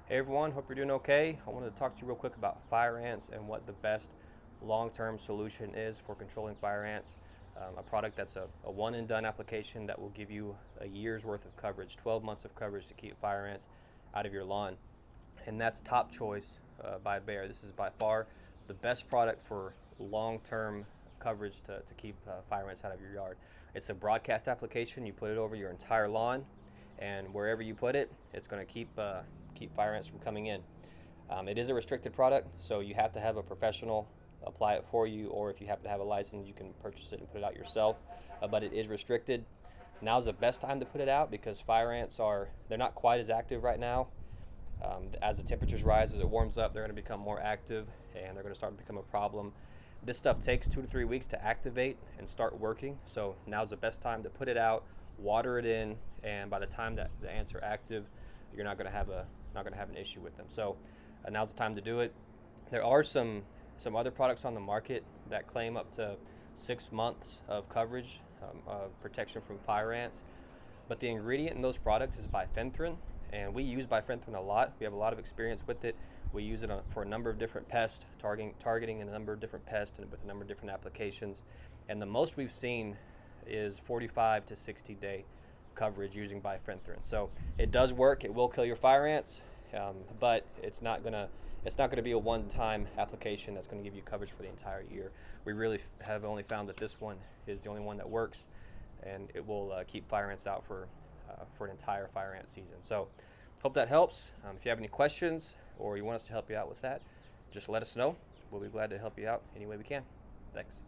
Hey everyone, hope you're doing okay. I wanted to talk to you real quick about fire ants and what the best long-term solution is for controlling fire ants. A product that's a one and done application that will give you a year's worth of coverage, 12 months of coverage to keep fire ants out of your lawn. And that's Top Choice by Bayer. This is by far the best product for long-term coverage to keep fire ants out of your yard. It's a broadcast application. You put it over your entire lawn, and wherever you put it, it's going to keep fire ants from coming in. It is a restricted product, so you have to have a professional apply it for you, or if you happen to have a license, you can purchase it and put it out yourself. But it is restricted. Now's the best time to put it out because fire ants they're not quite as active right now. As the temperatures rise, as it warms up, they're going to become more active and they're going to start to become a problem. This stuff takes 2 to 3 weeks to activate and start working, so now's the best time to put it out, water it in, and by the time that the ants are active, you're not going to have an issue with them. So now's the time to do it. There are some other products on the market that claim up to 6 months of coverage, protection from fire ants, but the ingredient in those products is bifenthrin, and we use bifenthrin a lot. We have a lot of experience with it. We use it for a number of different pests, targeting a number of different pests and with a number of different applications. And the most we've seen is 45 to 60 day coverage using bifenthrin. So it does work. It will kill your fire ants, but it's not gonna be a one-time application that's going to give you coverage for the entire year. We really have only found that this one is the only one that works, and it will keep fire ants out for an entire fire ant season. So hope that helps. If you have any questions or you want us to help you out with that, just let us know. We'll be glad to help you out any way we can. Thanks.